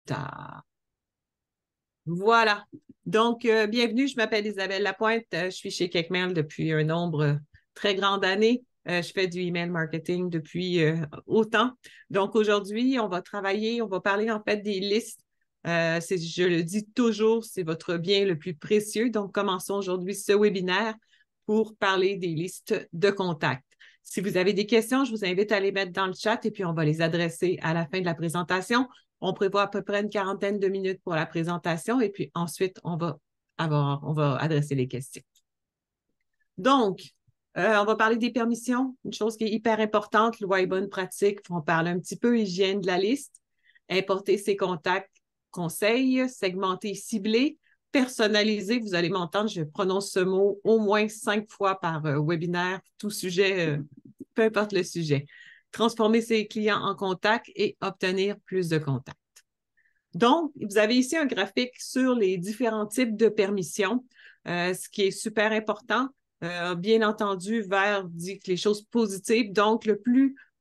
Tard. Voilà. Donc, bienvenue, je m'appelle Isabelle Lapointe. Je suis chez Kekmail depuis un nombre très grand d'années. Je fais du email marketing depuis autant. Donc, aujourd'hui, on va travailler, on va parler en fait des listes. Je le dis toujours, c'est votre bien le plus précieux. Donc, commençons aujourd'hui ce webinaire pour parler des listes de contacts. Si vous avez des questions, je vous invite à les mettre dans le chat et puis on va les adresser à la fin de la présentation. On prévoit à peu près une quarantaine de minutes pour la présentation et puis ensuite, on va adresser les questions. Donc, on va parler des permissions, une chose qui est hyper importante, loi et bonne pratique. On parle un petit peu hygiène de la liste, importer ses contacts, conseils, segmenter, cibler, personnaliser. Vous allez m'entendre, je prononce ce mot au moins 5 fois par webinaire, tout sujet, peu importe le sujet. Transformer ses clients en contacts et obtenir plus de contacts. Donc, vous avez ici un graphique sur les différents types de permissions, ce qui est super important. Bien entendu, vert dit que les choses positives. Donc,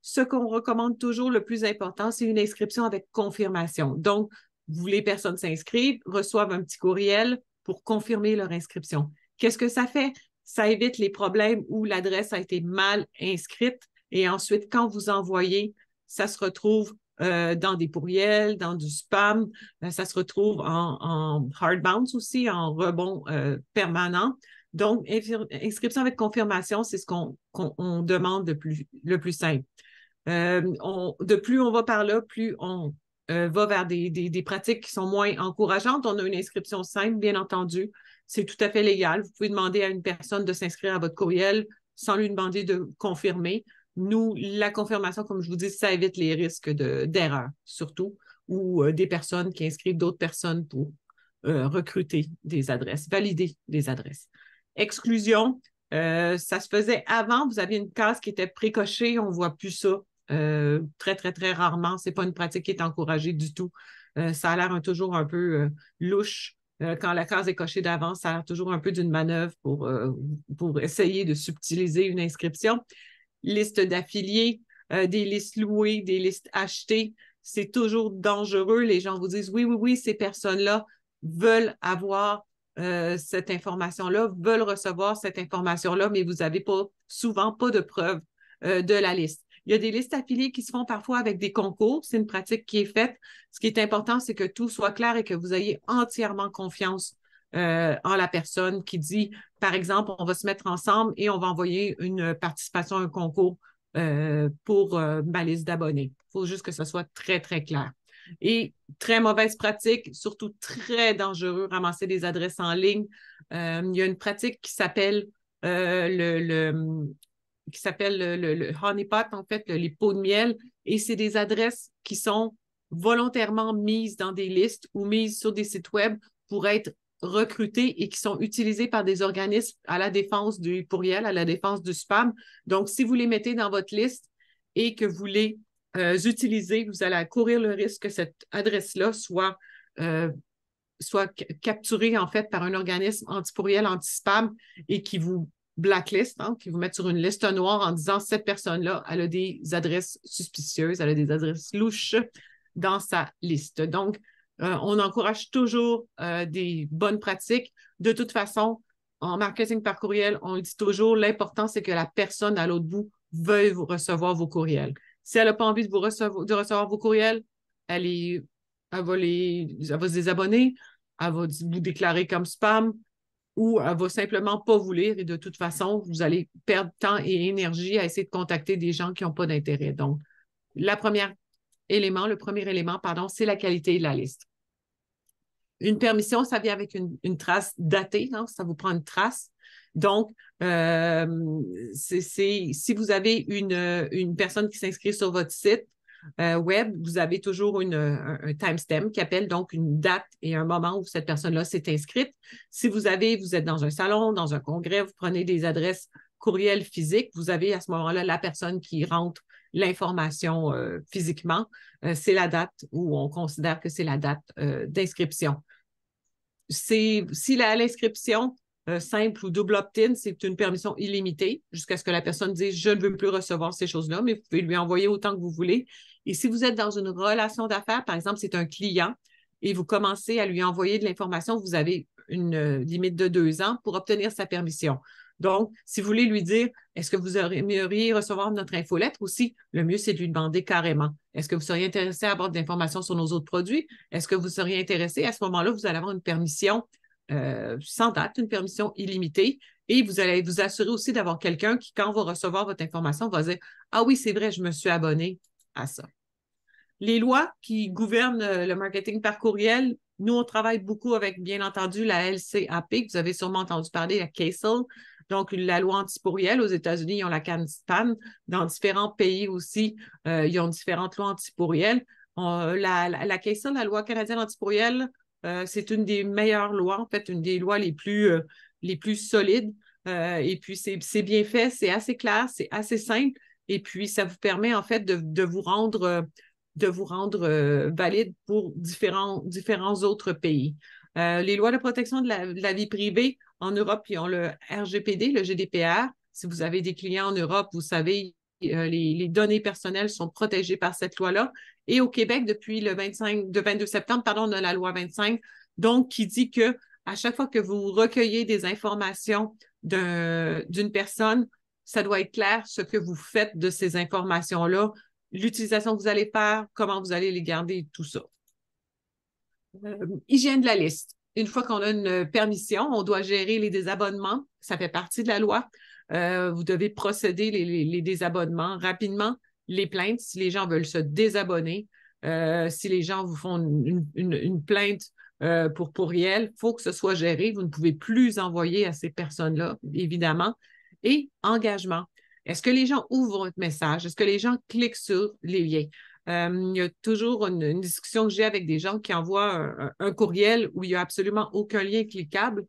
ce qu'on recommande toujours, le plus important, c'est une inscription avec confirmation. Donc, les personnes s'inscrivent, reçoivent un petit courriel pour confirmer leur inscription. Qu'est-ce que ça fait? Ça évite les problèmes où l'adresse a été mal inscrite et ensuite, quand vous envoyez, ça se retrouve dans des pourriels, dans du spam. Ça se retrouve en hard bounce aussi, en rebond permanent. Donc, inscription avec confirmation, c'est ce qu'on demande le plus simple. De plus on va par là, plus on va vers des pratiques qui sont moins encourageantes. On a une inscription simple, bien entendu. C'est tout à fait légal. Vous pouvez demander à une personne de s'inscrire à votre courriel sans lui demander de confirmer. Nous, la confirmation, comme je vous dis, ça évite les risques d'erreur, surtout, ou des personnes qui inscrivent d'autres personnes pour recruter des adresses, valider des adresses. Exclusion, ça se faisait avant, vous aviez une case qui était précochée, on ne voit plus ça très, très, très rarement. Ce n'est pas une pratique qui est encouragée du tout. Ça a l'air toujours un peu louche. Quand la case est cochée d'avance, ça a l'air toujours un peu d'une manœuvre pour essayer de subtiliser une inscription. Liste d'affiliés, des listes louées, des listes achetées. C'est toujours dangereux. Les gens vous disent oui, oui, oui, ces personnes-là veulent avoir cette information-là, veulent recevoir cette information-là, mais vous n'avez souvent pas de preuve de la liste. Il y a des listes affiliées qui se font parfois avec des concours. C'est une pratique qui est faite. Ce qui est important, c'est que tout soit clair et que vous ayez entièrement confiance en la personne qui dit, par exemple, on va se mettre ensemble et on va envoyer une participation à un concours pour ma liste d'abonnés. Il faut juste que ce soit très, très clair. Et très mauvaise pratique, surtout très dangereux, ramasser des adresses en ligne. Il y a une pratique qui s'appelle le honeypot, en fait, les pots de miel, et c'est des adresses qui sont volontairement mises dans des listes ou mises sur des sites web pour être recrutées et qui sont utilisées par des organismes à la défense du pourriel, à la défense du spam. Donc, si vous les mettez dans votre liste et que vous les utilisez, vous allez courir le risque que cette adresse-là soit capturée, en fait, par un organisme anti-pourriel, anti-spam et qui vous blacklist, hein, qui vous met sur une liste noire en disant cette personne-là, elle a des adresses suspicieuses, elle a des adresses louches dans sa liste. Donc, on encourage toujours des bonnes pratiques. De toute façon, en marketing par courriel, on le dit toujours, l'important, c'est que la personne à l'autre bout veuille vous recevoir vos courriels. Si elle n'a pas envie de recevoir vos courriels, elle va se désabonner, elle va vous déclarer comme spam, ou elle va simplement pas vous lire et de toute façon, vous allez perdre temps et énergie à essayer de contacter des gens qui n'ont pas d'intérêt. Donc, le premier élément, pardon, c'est la qualité de la liste. Une permission, ça vient avec une trace datée, hein, ça vous prend une trace. Donc, si vous avez une personne qui s'inscrit sur votre site, web, vous avez toujours un timestamp qui appelle donc une date et un moment où cette personne-là s'est inscrite. Si vous êtes dans un salon, dans un congrès, vous prenez des adresses courriel physiques, vous avez à ce moment-là la personne qui rentre l'information physiquement. C'est la date où on considère que c'est la date d'inscription. Si l'inscription simple ou double opt-in, c'est une permission illimitée jusqu'à ce que la personne dise « je ne veux plus recevoir ces choses-là », mais vous pouvez lui envoyer autant que vous voulez. Et si vous êtes dans une relation d'affaires, par exemple, c'est un client, et vous commencez à lui envoyer de l'information, vous avez une limite de 2 ans pour obtenir sa permission. Donc, si vous voulez lui dire, est-ce que vous aimeriez recevoir notre infolettre aussi, le mieux, c'est de lui demander carrément, est-ce que vous seriez intéressé à avoir de l'information sur nos autres produits? Est-ce que vous seriez intéressé? À ce moment-là, vous allez avoir une permission sans date, une permission illimitée. Et vous allez vous assurer aussi d'avoir quelqu'un qui, quand va recevoir votre information, va dire, ah oui, c'est vrai, je me suis abonné à ça. Les lois qui gouvernent le marketing par courriel, nous, on travaille beaucoup avec, bien entendu, la LCAP, que vous avez sûrement entendu parler, la CASEL, donc la loi anti-pourriel. Aux États-Unis, ils ont la CAN-SPAM. Dans différents pays aussi, ils ont différentes lois anti-pourriel. La CASEL, la loi canadienne anti-pourriel, c'est une des meilleures lois, en fait, une des lois les plus solides. Et puis, c'est bien fait, c'est assez clair, c'est assez simple. Et puis, ça vous permet, en fait, de vous rendre valide pour différents autres pays. Les lois de protection de la vie privée en Europe, ils ont le RGPD, le GDPR. Si vous avez des clients en Europe, vous savez, les données personnelles sont protégées par cette loi-là. Et au Québec, depuis le 22 septembre, pardon, on a la loi 25, donc qui dit que à chaque fois que vous recueillez des informations d'une personne, ça doit être clair ce que vous faites de ces informations-là, l'utilisation que vous allez faire, comment vous allez les garder, tout ça. Hygiène de la liste. Une fois qu'on a une permission, on doit gérer les désabonnements. Ça fait partie de la loi. Vous devez procéder les désabonnements rapidement. Les plaintes, si les gens veulent se désabonner, si les gens vous font une plainte pour pourriel, il faut que ce soit géré. Vous ne pouvez plus envoyer à ces personnes-là, évidemment. Et engagement. Est-ce que les gens ouvrent votre message? Est-ce que les gens cliquent sur les liens? Il y a toujours une discussion que j'ai avec des gens qui envoient un courriel où il n'y a absolument aucun lien cliquable,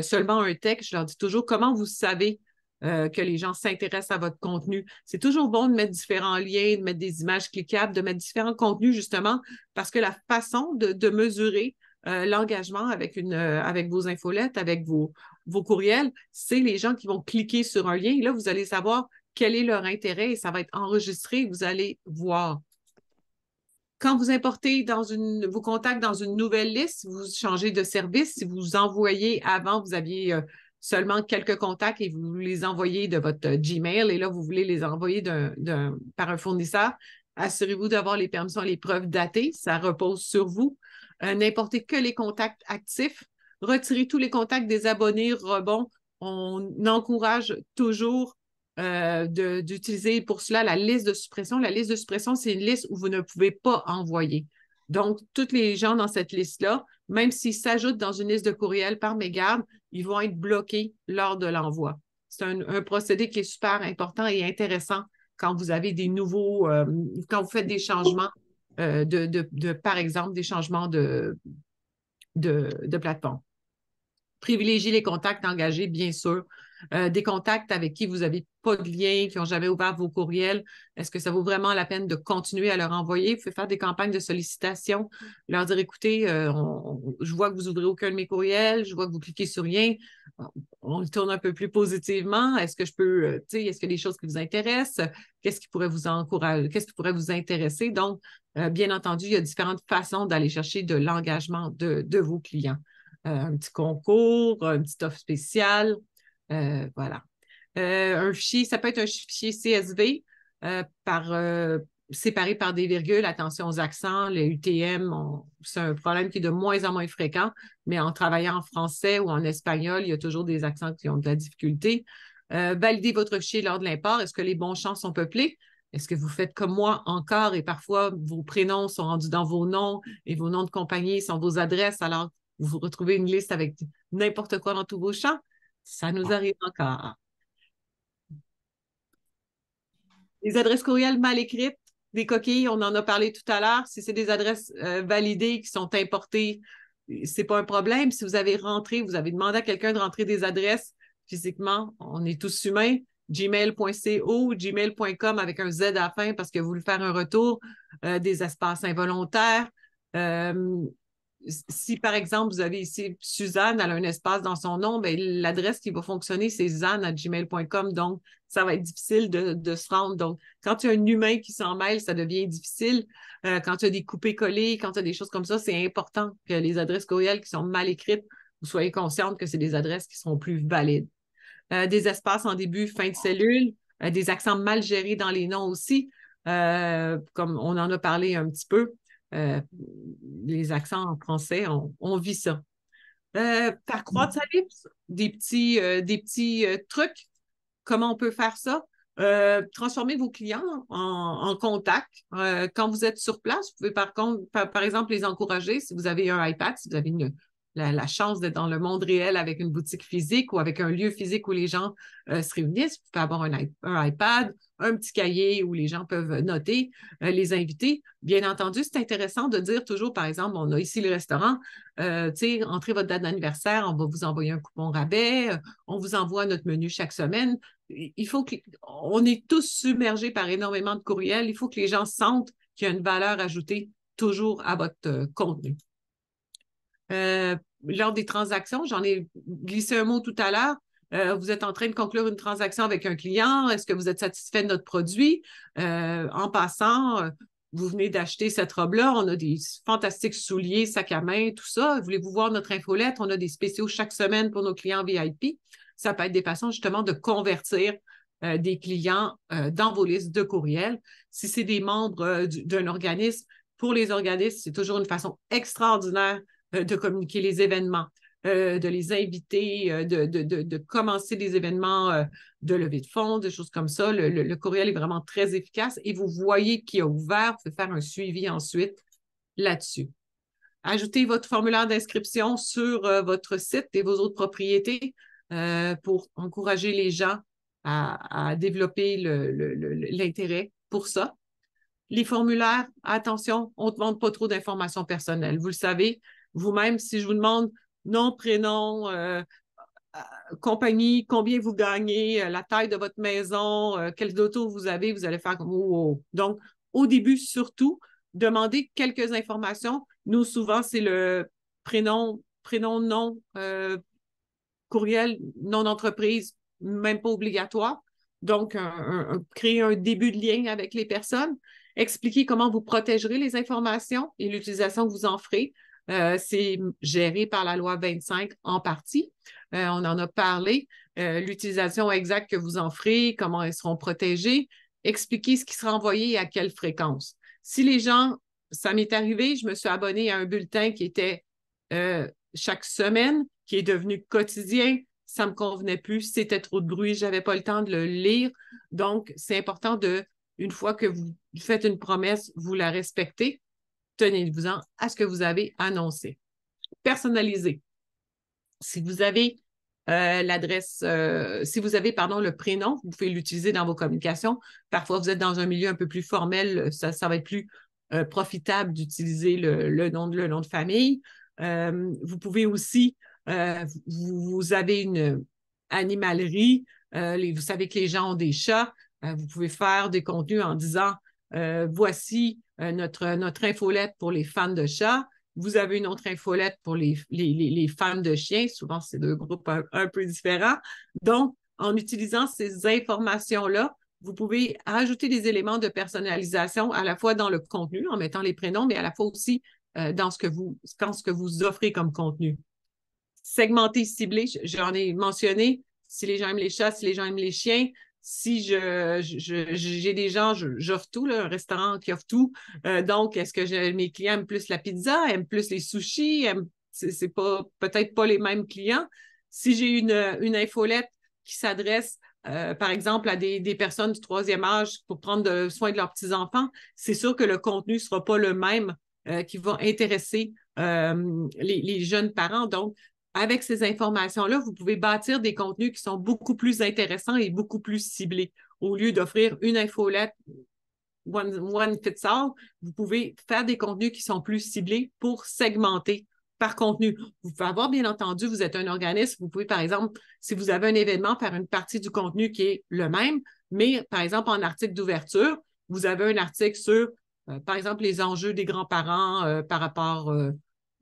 seulement un texte. Je leur dis toujours comment vous savez que les gens s'intéressent à votre contenu. C'est toujours bon de mettre différents liens, de mettre des images cliquables, de mettre différents contenus, justement, parce que la façon de mesurer l'engagement avec vos infolettes, avec vos courriels, c'est les gens qui vont cliquer sur un lien. Et là, vous allez savoir quel est leur intérêt et ça va être enregistré. Vous allez voir. Quand vous importez vos contacts dans une nouvelle liste, vous changez de service. Si vous envoyez avant, vous aviez seulement quelques contacts et vous les envoyez de votre Gmail et là, vous voulez les envoyer par un fournisseur, assurez-vous d'avoir les permissions et les preuves datées. Ça repose sur vous. N'importez que les contacts actifs. Retirez tous les contacts des abonnés rebonds. On encourage toujours d'utiliser pour cela la liste de suppression. La liste de suppression, c'est une liste où vous ne pouvez pas envoyer. Donc, tous les gens dans cette liste-là, même s'ils s'ajoutent dans une liste de courriel par mégarde, ils vont être bloqués lors de l'envoi. C'est un procédé qui est super important et intéressant quand vous avez quand vous faites des changements par exemple, des changements de plateforme. Privilégiez les contacts engagés, bien sûr. Des contacts avec qui vous n'avez pas de lien, qui n'ont jamais ouvert vos courriels. Est-ce que ça vaut vraiment la peine de continuer à leur envoyer? Vous pouvez faire des campagnes de sollicitation, leur dire, écoutez, je vois que vous n'ouvrez aucun de mes courriels, je vois que vous cliquez sur rien. On le tourne un peu plus positivement. Est-ce que je peux, est-ce qu'il y a des choses qui vous intéressent? Qu'est-ce qui pourrait vous encourager? Qu'est-ce qui pourrait vous intéresser? Donc, bien entendu, il y a différentes façons d'aller chercher de l'engagement de vos clients. Un petit concours, une petite offre spéciale, voilà. Un fichier, ça peut être un fichier CSV séparé par des virgules. Attention aux accents, le UTM, c'est un problème qui est de moins en moins fréquent, mais en travaillant en français ou en espagnol, il y a toujours des accents qui ont de la difficulté. Validez votre fichier lors de l'import. Est-ce que les bons champs sont peuplés? Est-ce que vous faites comme moi encore et parfois vos prénoms sont rendus dans vos noms et vos noms de compagnie sont vos adresses, alors vous retrouvez une liste avec n'importe quoi dans tous vos champs? Ça nous arrive encore. Les adresses courriel mal écrites, des coquilles, on en a parlé tout à l'heure. Si c'est des adresses validées qui sont importées, c'est pas un problème. Si vous avez demandé à quelqu'un de rentrer des adresses physiquement, on est tous humains. Gmail.co, gmail.com avec un Z à la fin parce que vous voulez faire un retour, des espaces involontaires. si, par exemple, vous avez ici Suzanne, elle a un espace dans son nom, bien, l'adresse qui va fonctionner, c'est zan@gmail.com. Donc, ça va être difficile de se rendre. Donc, quand il y a un humain qui s'en mêle, ça devient difficile. Quand il y a des coupés-collés, quand il y a des choses comme ça, c'est important que les adresses courriels qui sont mal écrites, vous soyez consciente que c'est des adresses qui seront plus valides. Des espaces en début, fin de cellule, des accents mal gérés dans les noms aussi, comme on en a parlé un petit peu. Euh, les accents en français, on vit ça. Par croix de salive, des petits trucs, comment on peut faire ça? Transformer vos clients en contact. Quand vous êtes sur place, vous pouvez par exemple, les encourager si vous avez un iPad, si vous avez la chance d'être dans le monde réel avec une boutique physique ou avec un lieu physique où les gens se réunissent. Vous pouvez avoir un iPad, un petit cahier où les gens peuvent noter, les inviter. Bien entendu, c'est intéressant de dire toujours, par exemple, on a ici le restaurant, entrez votre date d'anniversaire, on va vous envoyer un coupon rabais, on vous envoie notre menu chaque semaine. Il faut on est tous submergés par énormément de courriels. Il faut que les gens sentent qu'il y a une valeur ajoutée toujours à votre contenu. Lors des transactions, j'en ai glissé un mot tout à l'heure. Vous êtes en train de conclure une transaction avec un client. Est-ce que vous êtes satisfait de notre produit? En passant, vous venez d'acheter cette robe-là. On a des fantastiques souliers, sacs à main, tout ça. Voulez-vous voir notre infolette? On a des spéciaux chaque semaine pour nos clients VIP. Ça peut être des façons justement de convertir des clients dans vos listes de courriels. Si c'est des membres d'un organisme, pour les organismes, c'est toujours une façon extraordinaire de communiquer les événements, de les inviter, de commencer des événements de levée de fonds, des choses comme ça. Le courriel est vraiment très efficace et vous voyez qu'il a ouvert, vous pouvez faire un suivi ensuite là-dessus. Ajoutez votre formulaire d'inscription sur votre site et vos autres propriétés pour encourager les gens à développer l'intérêt pour ça. Les formulaires, attention, on ne demande pas trop d'informations personnelles. Vous le savez, vous-même, si je vous demande nom, prénom, compagnie, combien vous gagnez, la taille de votre maison, quel auto vous avez, vous allez faire comme oh. Donc, au début, surtout, demandez quelques informations. Nous, souvent, c'est le prénom, nom, courriel, nom d'entreprise, même pas obligatoire. Donc, créer un début de lien avec les personnes. Expliquer comment vous protégerez les informations et l'utilisation que vous en ferez. C'est géré par la loi 25 en partie. On en a parlé. L'utilisation exacte que vous en ferez, comment elles seront protégées. Expliquer ce qui sera envoyé et à quelle fréquence. Si les gens, ça m'est arrivé, je me suis abonnée à un bulletin qui était chaque semaine, qui est devenu quotidien. Ça ne me convenait plus. C'était trop de bruit. Je n'avais pas le temps de le lire. Donc, c'est important une fois que vous faites une promesse, vous la respectez. Tenez-vous-en à ce que vous avez annoncé. Personnalisé. Si vous avez si vous avez, le prénom, vous pouvez l'utiliser dans vos communications. Parfois, vous êtes dans un milieu un peu plus formel, ça va être plus profitable d'utiliser le nom de famille. Vous pouvez aussi, vous avez une animalerie, vous savez que les gens ont des chats, vous pouvez faire des contenus en disant voici notre infolette pour les fans de chats. Vous avez une autre infolette pour les fans de chiens. Souvent, c'est deux groupes un peu différents. Donc, en utilisant ces informations-là, vous pouvez rajouter des éléments de personnalisation à la fois dans le contenu, en mettant les prénoms, mais à la fois aussi dans ce que vous offrez comme contenu. Segmenter, ciblé, j'en ai mentionné. Si les gens aiment les chats, si les gens aiment les chiens, si j'ai des gens, j'offre tout, là, un restaurant qui offre tout. Donc, est-ce que mes clients aiment plus la pizza, aiment plus les sushis, c'est peut-être pas les mêmes clients. Si j'ai une infolette qui s'adresse, par exemple, à des personnes du troisième âge pour prendre soin de leurs petits-enfants, c'est sûr que le contenu ne sera pas le même qui va intéresser les jeunes parents. Donc, avec ces informations-là, vous pouvez bâtir des contenus qui sont beaucoup plus intéressants et beaucoup plus ciblés. Au lieu d'offrir une infolette one fits all, vous pouvez faire des contenus qui sont plus ciblés pour segmenter par contenu. Vous pouvez avoir, bien entendu, vous êtes un organisme, vous pouvez, par exemple, si vous avez un événement, faire une partie du contenu qui est le même, mais, par exemple, en article d'ouverture, vous avez un article sur, par exemple, les enjeux des grands-parents par rapport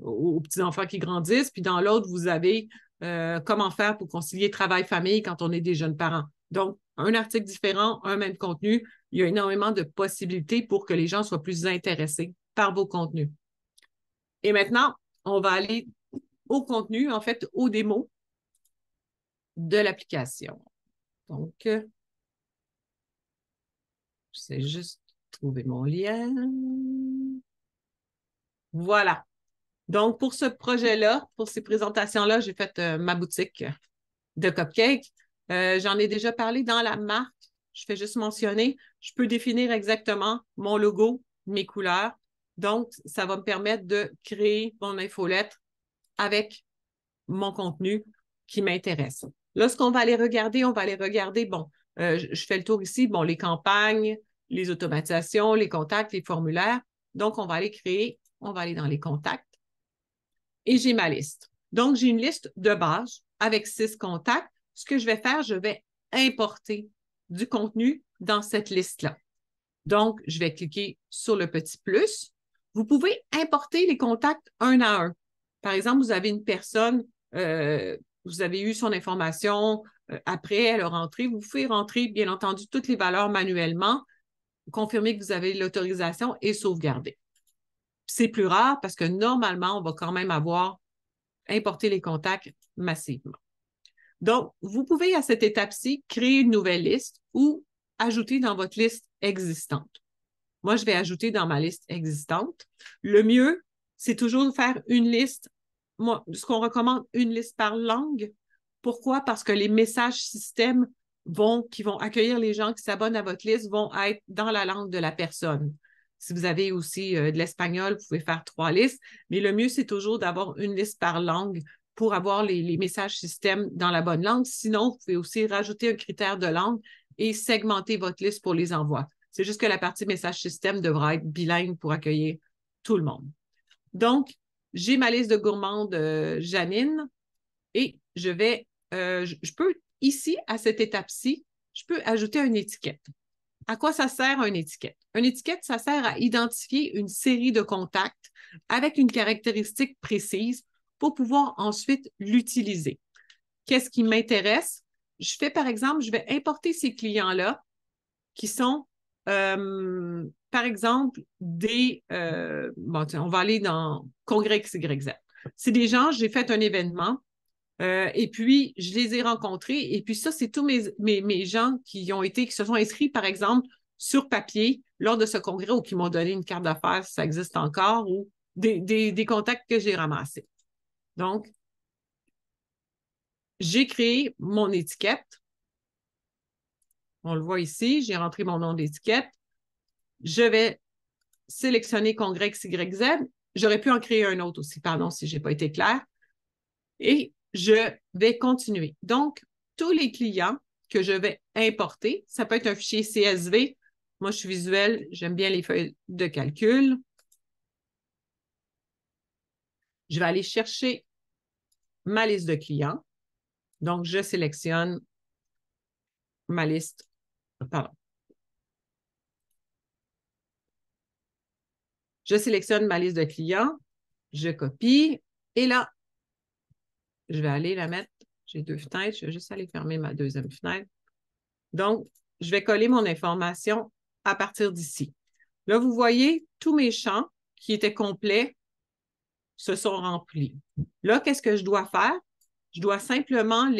aux petits-enfants qui grandissent, puis dans l'autre, vous avez comment faire pour concilier travail-famille quand on est des jeunes parents. Donc, un article différent, un même contenu, il y a énormément de possibilités pour que les gens soient plus intéressés par vos contenus. Et maintenant, on va aller au contenu, en fait, aux démos de l'application. Donc, j'essaie juste de trouver mon lien. Voilà. Donc, pour ce projet-là, pour ces présentations-là, j'ai fait ma boutique de cupcakes. J'en ai déjà parlé dans la marque. Je fais juste mentionner. Je peux définir exactement mon logo, mes couleurs. Donc, ça va me permettre de créer mon infolettre avec mon contenu qui m'intéresse. Là, ce qu'on va aller regarder, on va aller regarder, bon, je fais le tour ici, bon, les campagnes, les automatisations, les contacts, les formulaires. Donc, on va aller créer, on va aller dans les contacts et j'ai ma liste. Donc, j'ai une liste de base avec 6 contacts. Ce que je vais faire, je vais importer du contenu dans cette liste-là. Donc, je vais cliquer sur le petit plus. Vous pouvez importer les contacts un à un. Par exemple, vous avez une personne, vous avez eu son information, après, elle a rentré. Vous pouvez rentrer, bien entendu, toutes les valeurs manuellement, confirmer que vous avez l'autorisation et sauvegarder. C'est plus rare parce que normalement, on va quand même avoir importé les contacts massivement. Donc, vous pouvez à cette étape-ci créer une nouvelle liste ou ajouter dans votre liste existante. Moi, je vais ajouter dans ma liste existante. Le mieux, c'est toujours de faire une liste. Moi, ce qu'on recommande, une liste par langue. Pourquoi? Parce que les messages système qui vont accueillir les gens qui s'abonnent à votre liste vont être dans la langue de la personne. Si vous avez aussi de l'espagnol, vous pouvez faire 3 listes, mais le mieux, c'est toujours d'avoir une liste par langue pour avoir les messages système dans la bonne langue. Sinon, vous pouvez aussi rajouter un critère de langue et segmenter votre liste pour les envois. C'est juste que la partie message système devra être bilingue pour accueillir tout le monde. Donc, j'ai ma liste de gourmandes Janine et je peux ici, à cette étape-ci, je peux ajouter une étiquette. À quoi ça sert une étiquette? Une étiquette, ça sert à identifier une série de contacts avec une caractéristique précise pour pouvoir ensuite l'utiliser. Qu'est-ce qui m'intéresse? Je fais, par exemple, je vais importer ces clients-là qui sont, par exemple, on va aller dans Congrès XYZ. C'est des gens, j'ai fait un événement et puis je les ai rencontrés et puis ça, c'est tous mes gens qui se sont inscrits, par exemple, sur papier lors de ce congrès ou qui m'ont donné une carte d'affaires, si ça existe encore, ou des contacts que j'ai ramassés. Donc, j'ai créé mon étiquette. On le voit ici, j'ai rentré mon nom d'étiquette. Je vais sélectionner Congrès XYZ. J'aurais pu en créer un autre aussi, pardon, si je n'ai pas été claire. Et je vais continuer. Donc, tous les clients que je vais importer, ça peut être un fichier CSV. Moi, je suis visuelle, j'aime bien les feuilles de calcul. Je vais aller chercher ma liste de clients. Donc, je sélectionne ma liste. Pardon. Je sélectionne ma liste de clients, je copie et là, je vais aller la mettre. J'ai 2 fenêtres, je vais juste aller fermer ma 2e fenêtre. Donc, je vais coller mon information à partir d'ici. Là, vous voyez, tous mes champs qui étaient complets se sont remplis. Là, qu'est-ce que je dois faire? Je dois simplement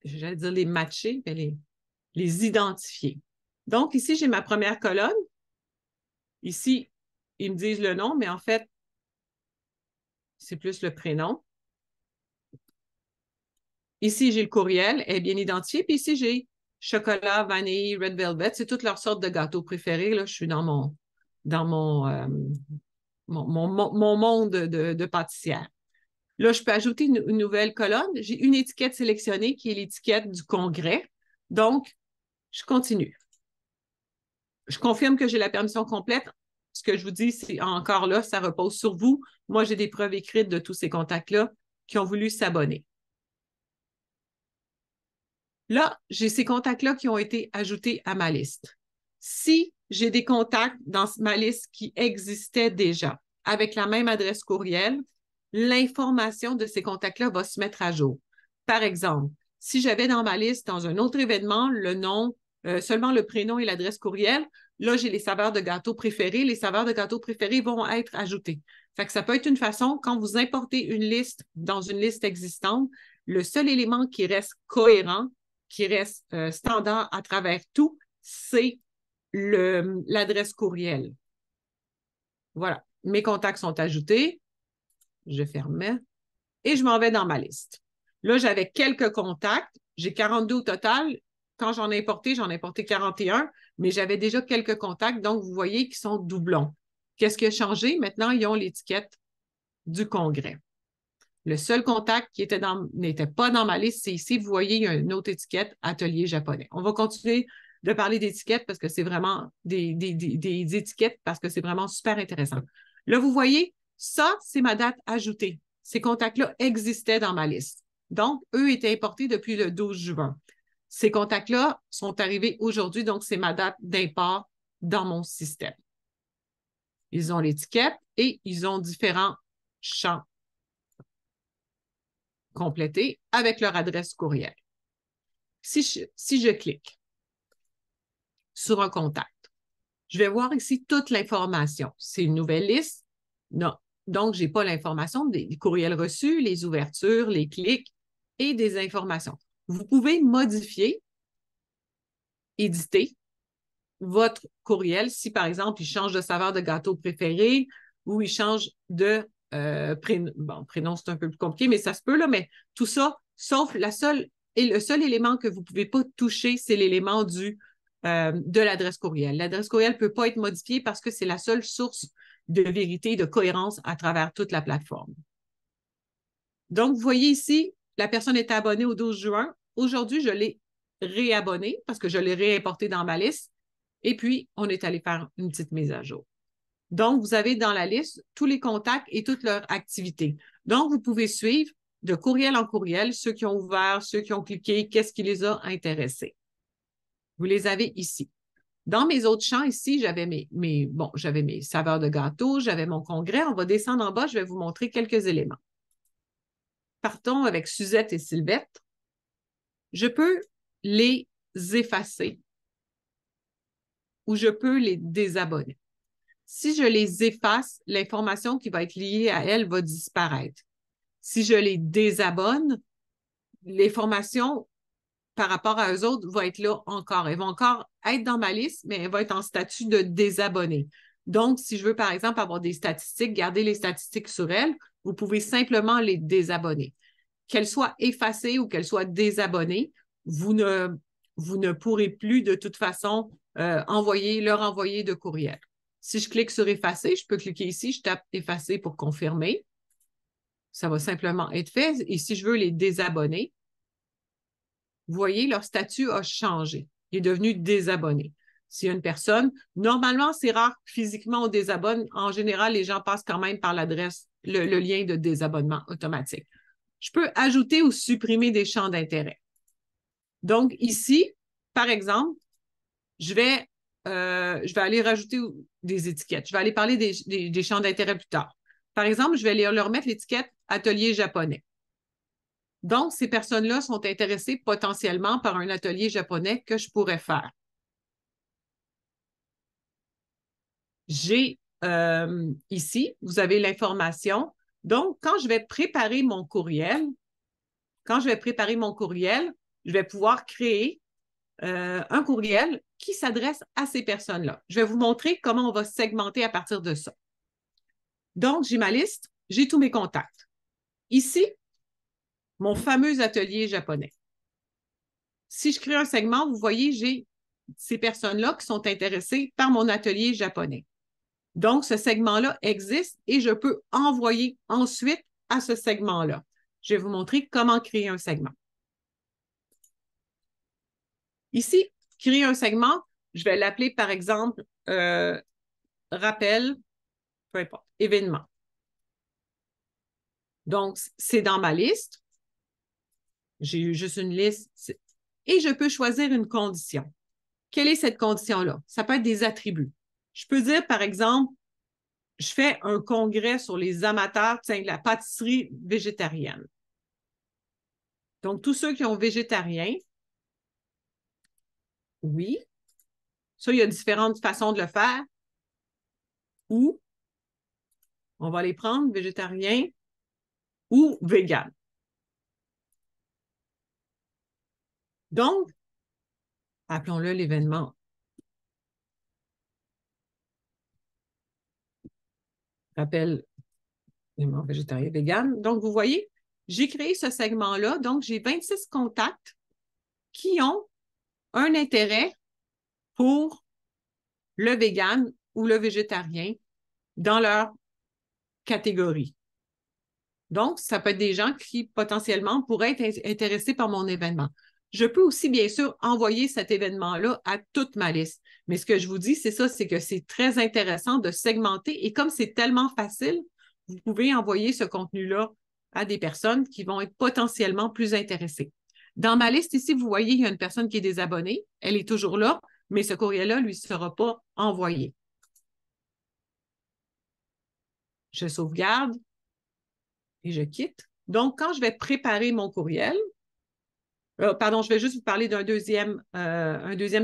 j'allais dire les matcher, mais les identifier. Donc, ici, j'ai ma première colonne. Ici, ils me disent le nom, mais en fait, c'est plus le prénom. Ici, j'ai le courriel, elle est bien identifiée. Puis ici, j'ai chocolat, vanille, red velvet. C'est toutes leurs sortes de gâteaux préférés. Là, je suis dans mon monde de pâtissière. Là, je peux ajouter une nouvelle colonne. J'ai une étiquette sélectionnée qui est l'étiquette du congrès. Donc, je continue. Je confirme que j'ai la permission complète. Ce que je vous dis, c'est encore là, ça repose sur vous. Moi, j'ai des preuves écrites de tous ces contacts-là qui ont voulu s'abonner. Là, j'ai ces contacts-là qui ont été ajoutés à ma liste. Si j'ai des contacts dans ma liste qui existaient déjà, avec la même adresse courriel, l'information de ces contacts-là va se mettre à jour. Par exemple, si j'avais dans ma liste, dans un autre événement, le nom, seulement le prénom et l'adresse courriel, là, j'ai les saveurs de gâteaux préférés. Les saveurs de gâteaux préférés vont être ajoutées. Fait que ça peut être une façon, quand vous importez une liste dans une liste existante, le seul élément qui reste cohérent, qui reste standard à travers tout, c'est l'adresse courriel. Voilà. Mes contacts sont ajoutés. Je ferme et je m'en vais dans ma liste. Là, j'avais quelques contacts. J'ai 42 au total. Quand j'en ai importé 41, mais j'avais déjà quelques contacts. Donc, vous voyez qu'ils sont doublons. Qu'est-ce qui a changé? Maintenant, ils ont l'étiquette du congrès. Le seul contact qui n'était pas dans ma liste, c'est ici. Vous voyez, il y a une autre étiquette, atelier japonais. On va continuer de parler d'étiquettes parce que c'est vraiment des étiquettes parce que c'est vraiment super intéressant. Là, vous voyez, ça, c'est ma date ajoutée. Ces contacts-là existaient dans ma liste. Donc, eux étaient importés depuis le 12 juin. Ces contacts-là sont arrivés aujourd'hui, donc c'est ma date d'import dans mon système. Ils ont l'étiquette et ils ont différents champs complétés avec leur adresse courriel. Si je clique sur un contact, je vais voir ici toute l'information. C'est une nouvelle liste. Non. Donc, je n'ai pas l'information des courriels reçus, les ouvertures, les clics et des informations. Vous pouvez modifier, éditer votre courriel si, par exemple, il change de saveur de gâteau préféré ou il change de prénom. Bon, prénom, c'est un peu plus compliqué, mais ça se peut, là, mais tout ça, sauf le seul élément que vous ne pouvez pas toucher, c'est l'élément de l'adresse courriel. L'adresse courriel ne peut pas être modifiée parce que c'est la seule source de vérité et de cohérence à travers toute la plateforme. Donc, vous voyez ici, la personne est abonnée au 12 juin. Aujourd'hui, je l'ai réabonnée parce que je l'ai réimporté dans ma liste. Et puis, on est allé faire une petite mise à jour. Donc, vous avez dans la liste tous les contacts et toutes leurs activités. Donc, vous pouvez suivre de courriel en courriel ceux qui ont ouvert, ceux qui ont cliqué, qu'est-ce qui les a intéressés. Vous les avez ici. Dans mes autres champs ici, j'avais j'avais mes saveurs de gâteau, j'avais mon congrès. On va descendre en bas, je vais vous montrer quelques éléments. Partons avec Suzette et Sylvette. Je peux les effacer ou je peux les désabonner. Si je les efface, l'information qui va être liée à elles va disparaître. Si je les désabonne, l'information par rapport à eux autres va être là encore. Elles vont encore être dans ma liste, mais elles vont être en statut de désabonné. Donc, si je veux, par exemple, avoir des statistiques, garder les statistiques sur elles, vous pouvez simplement les désabonner. Qu'elles soient effacées ou qu'elles soient désabonnées, vous ne pourrez plus de toute façon leur envoyer de courriel. Si je clique sur effacer, je peux cliquer ici, je tape effacer pour confirmer. Ça va simplement être fait. Et si je veux les désabonner, vous voyez, leur statut a changé. Il est devenu désabonné. S'il y a une personne, normalement, c'est rare physiquement on désabonne. En général, les gens passent quand même par l'adresse, le lien de désabonnement automatique. Je peux ajouter ou supprimer des champs d'intérêt. Donc, ici, par exemple, je vais aller rajouter des étiquettes. Je vais aller parler des champs d'intérêt plus tard. Par exemple, je vais leur mettre l'étiquette atelier japonais. Donc, ces personnes-là sont intéressées potentiellement par un atelier japonais que je pourrais faire. J'ai ici, vous avez l'information. Donc, quand je vais préparer mon courriel, je vais pouvoir créer un courriel qui s'adresse à ces personnes-là. Je vais vous montrer comment on va segmenter à partir de ça. Donc, j'ai ma liste, j'ai tous mes contacts. Ici, mon fameux atelier japonais. Si je crée un segment, vous voyez, j'ai ces personnes-là qui sont intéressées par mon atelier japonais. Donc, ce segment-là existe et je peux envoyer ensuite à ce segment-là. Je vais vous montrer comment créer un segment. Ici, créer un segment, je vais l'appeler par exemple rappel, peu importe, événement. Donc, c'est dans ma liste. J'ai juste une liste et je peux choisir une condition. Quelle est cette condition-là? Ça peut être des attributs. Je peux dire, par exemple, je fais un congrès sur les amateurs de la pâtisserie végétarienne. Donc, tous ceux qui ont végétarien, oui. Ça, il y a différentes façons de le faire. Ou on va les prendre, végétarien ou vegan. Donc, appelons-le l'événement. Rappel événement végétarien, vegan. Donc, vous voyez, j'ai créé ce segment-là. Donc, j'ai 26 contacts qui ont un intérêt pour le vegan ou le végétarien dans leur catégorie. Donc, ça peut être des gens qui potentiellement pourraient être intéressés par mon événement. Je peux aussi, bien sûr, envoyer cet événement-là à toute ma liste. Mais ce que je vous dis, c'est ça, c'est que c'est très intéressant de segmenter. Et comme c'est tellement facile, vous pouvez envoyer ce contenu-là à des personnes qui vont être potentiellement plus intéressées. Dans ma liste ici, vous voyez, il y a une personne qui est désabonnée. Elle est toujours là, mais ce courriel-là ne lui sera pas envoyé. Je sauvegarde et je quitte. Donc, quand je vais préparer mon courriel, pardon, je vais juste vous parler d'un deuxième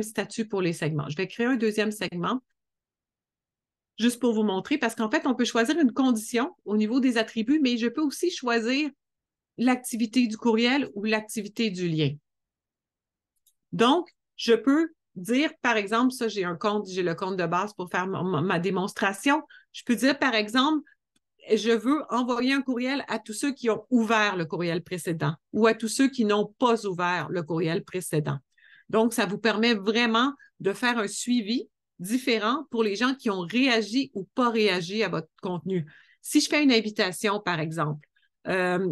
statut pour les segments. Je vais créer un deuxième segment juste pour vous montrer, parce qu'en fait, on peut choisir une condition au niveau des attributs, mais je peux aussi choisir l'activité du courriel ou l'activité du lien. Donc, je peux dire, par exemple, ça, j'ai le compte de base pour faire ma démonstration. Je peux dire, par exemple, je veux envoyer un courriel à tous ceux qui ont ouvert le courriel précédent ou à tous ceux qui n'ont pas ouvert le courriel précédent. Donc, ça vous permet vraiment de faire un suivi différent pour les gens qui ont réagi ou pas réagi à votre contenu. Si je fais une invitation, par exemple,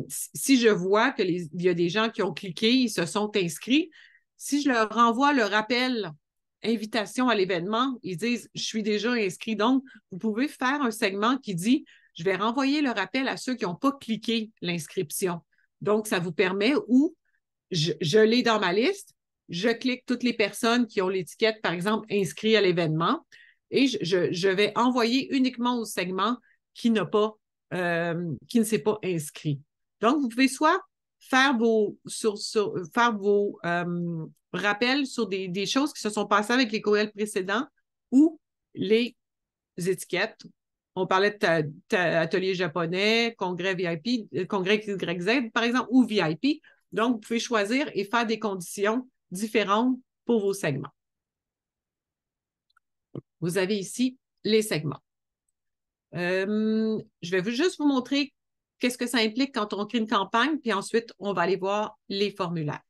si je vois qu'il y a des gens qui ont cliqué, ils se sont inscrits, si je leur renvoie le rappel invitation à l'événement, ils disent « Je suis déjà inscrit ». Donc, vous pouvez faire un segment qui dit « Je vais renvoyer le rappel à ceux qui n'ont pas cliqué l'inscription ». Donc, ça vous permet où je l'ai dans ma liste, je clique toutes les personnes qui ont l'étiquette, par exemple, inscrit à l'événement, et je vais envoyer uniquement au segment qui ne s'est pas inscrit. Donc, vous pouvez soit faire vos rappels sur des choses qui se sont passées avec les courriels précédents ou les étiquettes. On parlait de atelier japonais, congrès VIP, congrès YZ, par exemple, ou VIP. Donc, vous pouvez choisir et faire des conditions différentes pour vos segments. Vous avez ici les segments. Je vais juste vous montrer qu'est-ce que ça implique quand on crée une campagne, puis ensuite, on va aller voir les formulaires.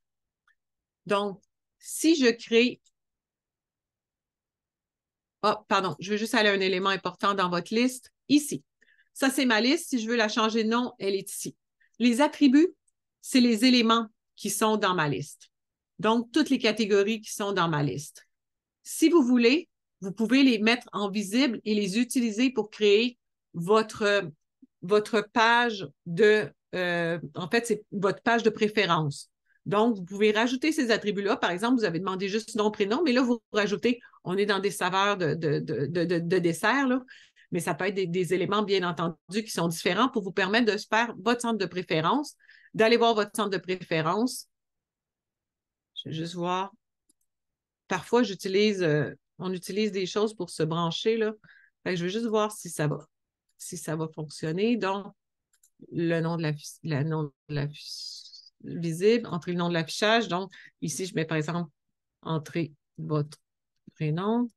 Donc, si je crée... Ah, pardon, je veux juste aller à un élément important dans votre liste, ici. Ça, c'est ma liste. Si je veux la changer de nom, elle est ici. Les attributs, c'est les éléments qui sont dans ma liste. Donc, toutes les catégories qui sont dans ma liste. Si vous voulez, vous pouvez les mettre en visible et les utiliser pour créer votre page en fait, c'est votre page de préférence. Donc, vous pouvez rajouter ces attributs-là. Par exemple, vous avez demandé juste nom, prénom, mais là, vous rajoutez, on est dans des saveurs de dessert, là, mais ça peut être des éléments, bien entendu, qui sont différents pour vous permettre de faire votre centre de préférence, d'aller voir votre centre de préférence. Je vais juste voir. Parfois, on utilise des choses pour se brancher, là. Fait que je vais juste voir si ça va fonctionner. Donc, le nom de la visible, entrer le nom de l'affichage. Donc, ici, je mets par exemple, entrer votre prénom.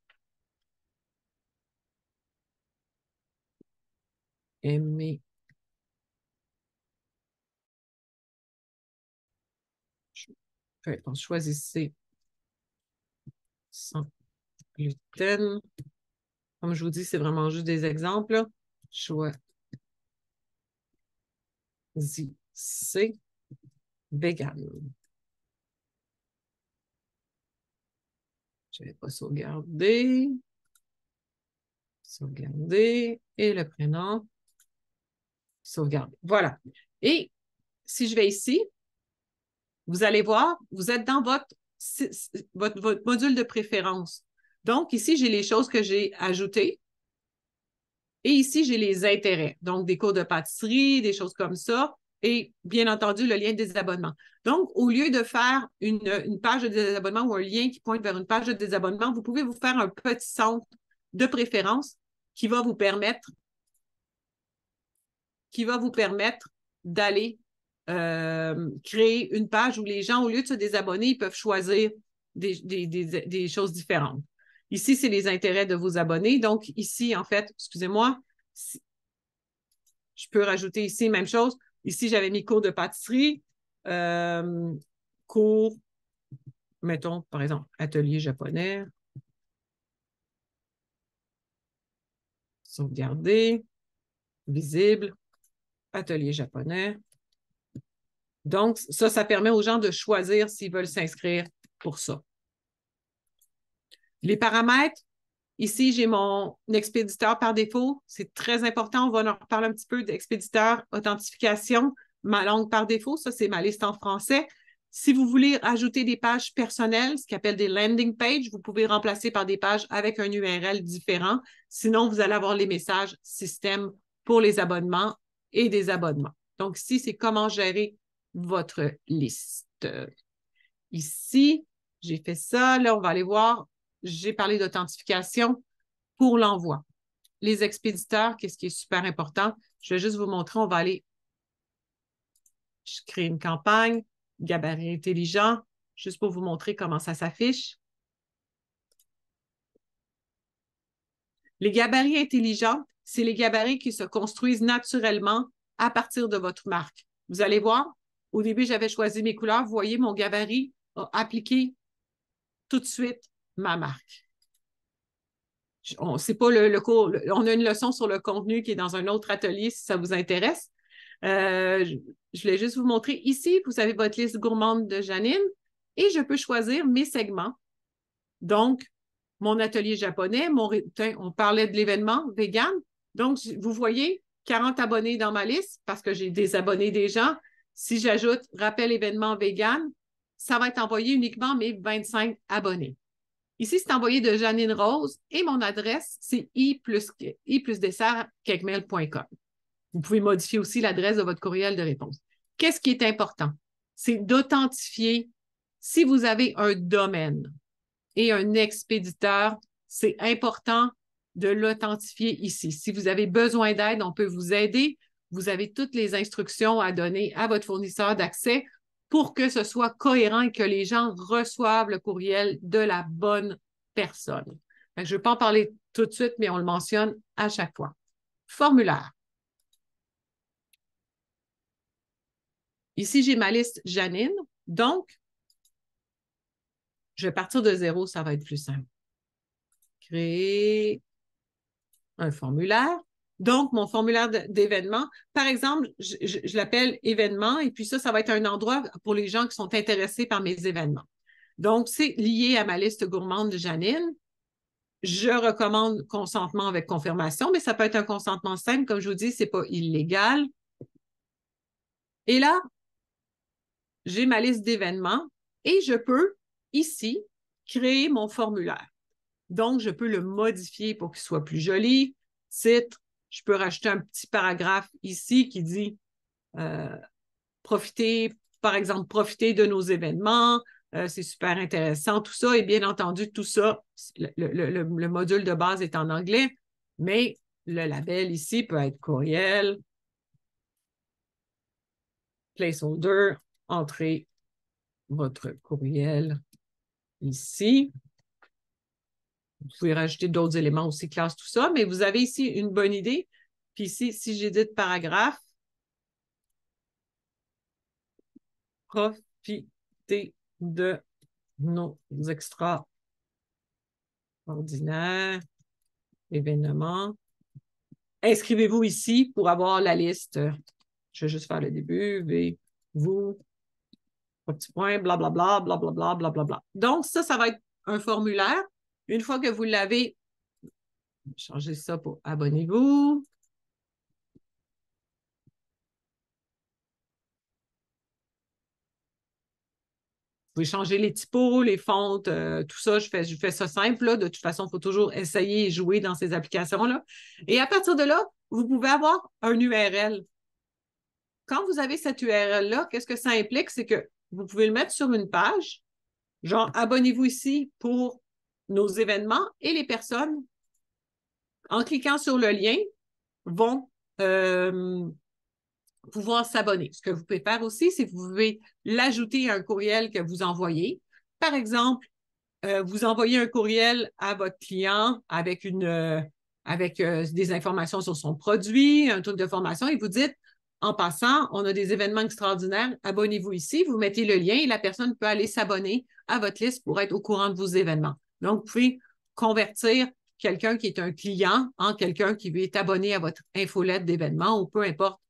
Aimer. Choisissez sans gluten. Comme je vous dis, c'est vraiment juste des exemples, là. Choisissez vegan. Je ne vais pas sauvegarder. Sauvegarder. Et le prénom. Sauvegarder. Voilà. Et si je vais ici, vous allez voir, vous êtes dans votre module de préférence. Donc, ici, j'ai les choses que j'ai ajoutées. Et ici, j'ai les intérêts, donc des cours de pâtisserie, des choses comme ça, et bien entendu, le lien de désabonnement. Donc, au lieu de faire une page de désabonnement ou un lien qui pointe vers une page de désabonnement, vous pouvez vous faire un petit centre de préférence qui va vous permettre d'aller créer une page où les gens, au lieu de se désabonner, ils peuvent choisir des choses différentes. Ici, c'est les intérêts de vos abonnés. Donc, ici, en fait, excusez-moi, je peux rajouter ici même chose. Ici, j'avais mis cours de pâtisserie, cours, mettons, par exemple, atelier japonais, sauvegarder, visible, atelier japonais. Donc, ça permet aux gens de choisir s'ils veulent s'inscrire pour ça. Les paramètres, ici, j'ai mon expéditeur par défaut. C'est très important. On va en reparler un petit peu d'expéditeur, authentification, ma langue par défaut. Ça, c'est ma liste en français. Si vous voulez ajouter des pages personnelles, ce qu'on appelle des landing pages, vous pouvez remplacer par des pages avec un URL différent. Sinon, vous allez avoir les messages système pour les abonnements et désabonnements. Donc, ici, c'est comment gérer votre liste. Ici, j'ai fait ça. Là, on va aller voir. J'ai parlé d'authentification pour l'envoi. Les expéditeurs, qu'est-ce qui est super important? Je vais juste vous montrer. On va aller. Je crée une campagne, gabarit intelligent, juste pour vous montrer comment ça s'affiche. Les gabarits intelligents, c'est les gabarits qui se construisent naturellement à partir de votre marque. Vous allez voir, au début, j'avais choisi mes couleurs. Vous voyez, mon gabarit a appliqué tout de suite ma marque. C'est pas le cours. On a une leçon sur le contenu qui est dans un autre atelier si ça vous intéresse. Je voulais juste vous montrer ici, vous avez votre liste gourmande de Janine et je peux choisir mes segments. Donc, mon atelier japonais, on parlait de l'événement vegan. Donc, vous voyez, 40 abonnés dans ma liste parce que j'ai désabonné des gens. Si j'ajoute rappel événement vegan, ça va être envoyé uniquement mes 25 abonnés. Ici, c'est envoyé de Janine Rose et mon adresse, c'est i+dessert@kekmail.com. Vous pouvez modifier aussi l'adresse de votre courriel de réponse. Qu'est-ce qui est important? C'est d'authentifier si vous avez un domaine et un expéditeur, c'est important de l'authentifier ici. Si vous avez besoin d'aide, on peut vous aider. Vous avez toutes les instructions à donner à votre fournisseur d'accès pour que ce soit cohérent et que les gens reçoivent le courriel de la bonne personne. Je ne vais pas en parler tout de suite, mais on le mentionne à chaque fois. Formulaire. Ici, j'ai ma liste Janine. Donc, je vais partir de zéro, ça va être plus simple. Créer un formulaire. Donc, mon formulaire d'événement, par exemple, je l'appelle événement et puis ça va être un endroit pour les gens qui sont intéressés par mes événements. Donc, c'est lié à ma liste gourmande de Janine. Je recommande consentement avec confirmation, mais ça peut être un consentement simple. Comme je vous dis, ce n'est pas illégal. Et là, j'ai ma liste d'événements et je peux ici créer mon formulaire. Donc, je peux le modifier pour qu'il soit plus joli. Titre, je peux rajouter un petit paragraphe ici qui dit profitez, par exemple, profitez de nos événements, c'est super intéressant, tout ça. Et bien entendu, tout ça, le module de base est en anglais, mais le label ici peut être courriel, placeholder, entrez votre courriel ici. Vous pouvez rajouter d'autres éléments aussi, classe, tout ça, mais vous avez ici une bonne idée. Puis ici, si j'édite paragraphe, profitez de nos extraordinaires événements. Inscrivez-vous ici pour avoir la liste. Je vais juste faire le début. Vous, petit point, blablabla, blablabla, blablabla. Donc, ça va être un formulaire. Une fois que vous l'avez, changez ça pour abonnez-vous. pouvez changer les typos, les fontes, tout ça. Je fais ça simple. Là. De toute façon, il faut toujours essayer et jouer dans ces applications-là. Et à partir de là, vous pouvez avoir un URL. Quand vous avez cette URL-là, qu'est-ce que ça implique? C'est que vous pouvez le mettre sur une page, genre abonnez-vous ici pour nos événements et les personnes, en cliquant sur le lien, vont pouvoir s'abonner. Ce que vous pouvez faire aussi, c'est que vous pouvez l'ajouter à un courriel que vous envoyez. Par exemple, vous envoyez un courriel à votre client avec des informations sur son produit, un truc de formation, et vous dites, en passant, on a des événements extraordinaires, abonnez-vous ici, vous mettez le lien et la personne peut aller s'abonner à votre liste pour être au courant de vos événements. Donc, vous pouvez convertir quelqu'un qui est un client en quelqu'un qui est abonné à votre infolette d'événements ou peu importe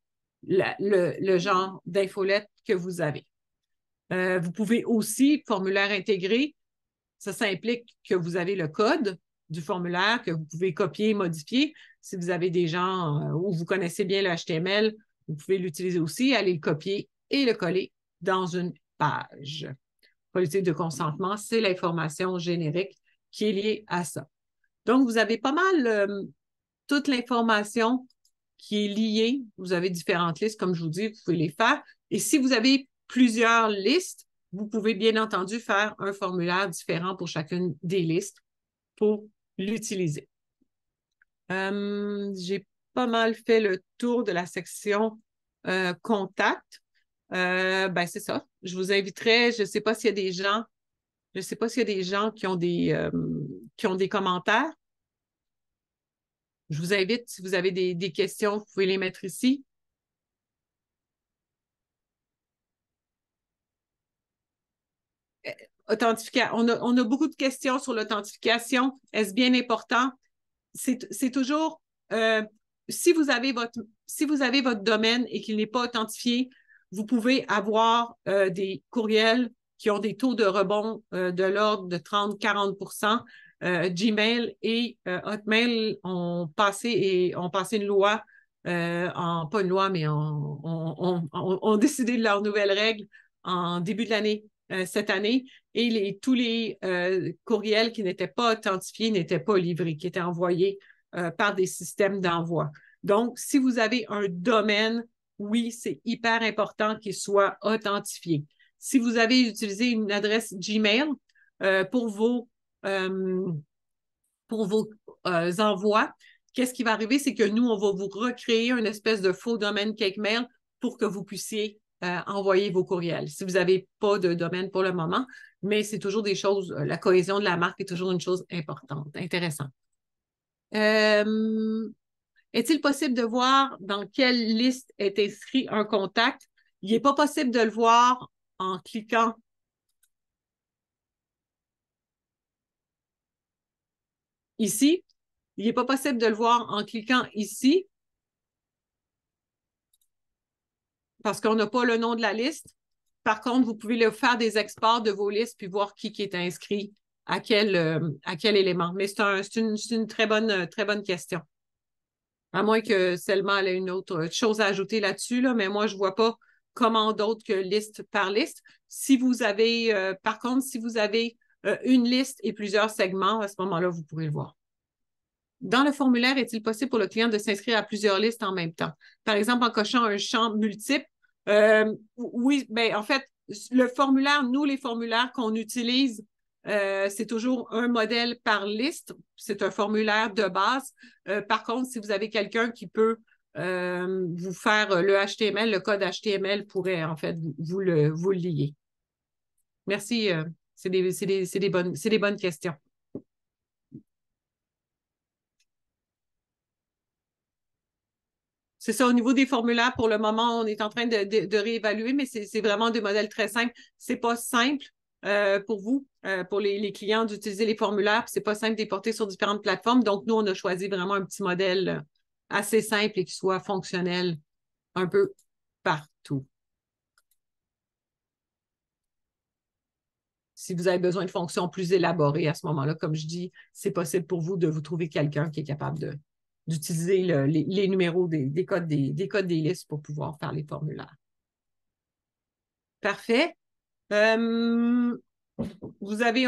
le genre d'infolette que vous avez. Vous pouvez aussi, formulaire intégré, ça implique que vous avez le code du formulaire que vous pouvez copier et modifier. Si vous avez des gens où vous connaissez bien le HTML, vous pouvez l'utiliser aussi, aller le copier et le coller dans une page. Politique de consentement, c'est l'information générique qui est liée à ça. Donc, vous avez pas mal toute l'information qui est liée. Vous avez différentes listes, comme je vous dis, vous pouvez les faire. Et si vous avez plusieurs listes, vous pouvez bien entendu faire un formulaire différent pour chacune des listes pour l'utiliser. J'ai pas mal fait le tour de la section contact. Ben, c'est ça. Je vous inviterai, je ne sais pas s'il y a des gens, je ne sais pas s'il y a des gens qui ont des commentaires. Je vous invite, si vous avez des questions, vous pouvez les mettre ici. On a beaucoup de questions sur l'authentification. Est-ce bien important? C'est toujours, si vous avez votre domaine et qu'il n'est pas authentifié, vous pouvez avoir des courriels qui ont des taux de rebond de l'ordre de 30-40 Gmail et Hotmail ont passé une loi, pas une loi, mais ont décidé de leurs nouvelles règles en début de l'année, cette année, et tous les courriels qui n'étaient pas authentifiés n'étaient pas livrés, qui étaient envoyés par des systèmes d'envoi. Donc, si vous avez un domaine, oui, c'est hyper important qu'il soit authentifié. Si vous avez utilisé une adresse Gmail pour vos envois, qu'est-ce qui va arriver? C'est que nous, on va vous recréer une espèce de faux domaine CakeMail pour que vous puissiez envoyer vos courriels. Si vous n'avez pas de domaine pour le moment, mais c'est toujours des choses, la cohésion de la marque est toujours une chose importante, intéressante. Est-il possible de voir dans quelle liste est inscrit un contact? Il n'est pas possible de le voir en cliquant ici. Il n'est pas possible de le voir en cliquant ici parce qu'on n'a pas le nom de la liste. Par contre, vous pouvez le faire des exports de vos listes puis voir qui est inscrit à quel élément. Mais c'est une très bonne question. À moins que Selma ait une autre chose à ajouter là-dessus, là, mais moi, je ne vois pas comment d'autre que liste par liste. Si vous avez, par contre, si vous avez une liste et plusieurs segments, à ce moment-là, vous pourrez le voir. Dans le formulaire, est-il possible pour le client de s'inscrire à plusieurs listes en même temps? Par exemple, en cochant un champ multiple. Oui, ben, en fait, le formulaire, nous, les formulaires qu'on utilise, c'est toujours un modèle par liste. C'est un formulaire de base. Par contre, si vous avez quelqu'un qui peut vous faire le HTML, le code HTML pourrait, en fait, vous le lier. Merci. C'est des bonnes questions. C'est ça, au niveau des formulaires, pour le moment, on est en train de réévaluer, mais c'est vraiment des modèles très simples. C'est pas simple pour vous, pour les clients, d'utiliser les formulaires, puis c'est pas simple de les porter sur différentes plateformes. Donc, nous, on a choisi vraiment un petit modèle assez simple et qui soit fonctionnel un peu partout. Si vous avez besoin de fonctions plus élaborées à ce moment-là, comme je dis, c'est possible pour vous de vous trouver quelqu'un qui est capable d'utiliser les numéros des codes des listes pour pouvoir faire les formulaires. Parfait. Euh,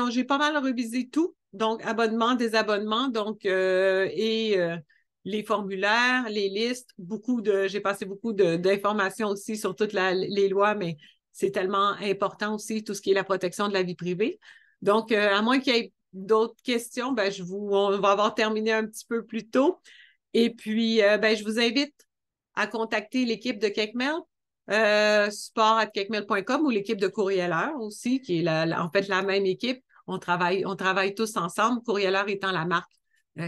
j'ai pas mal revisé tout. Donc, abonnement, désabonnement, les formulaires, les listes, j'ai passé beaucoup d'informations aussi sur toutes les lois, mais c'est tellement important aussi, tout ce qui est la protection de la vie privée. Donc, à moins qu'il y ait d'autres questions, on va avoir terminé un petit peu plus tôt. Et puis, je vous invite à contacter l'équipe de Kekmel, support@kekmel.com ou l'équipe de Courrieleur aussi, qui est en fait la même équipe. On travaille tous ensemble, Courrieleur étant la marque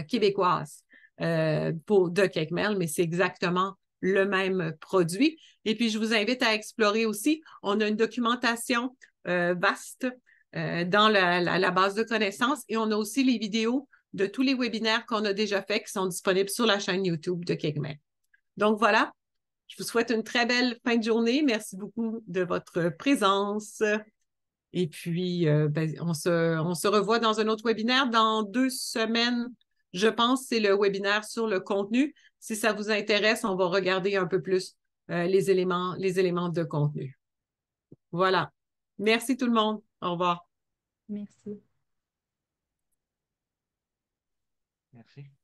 québécoise de Kekmel, mais c'est exactement le même produit. Et puis, je vous invite à explorer aussi. On a une documentation vaste dans la base de connaissances et on a aussi les vidéos de tous les webinaires qu'on a déjà faits qui sont disponibles sur la chaîne YouTube de Kekmel. Donc voilà, je vous souhaite une très belle fin de journée. Merci beaucoup de votre présence. Et puis, on se revoit dans un autre webinaire dans 2 semaines. Je pense c'est le webinaire sur le contenu. Si ça vous intéresse, on va regarder un peu plus les éléments de contenu. Voilà. Merci tout le monde. Au revoir. Merci. Merci.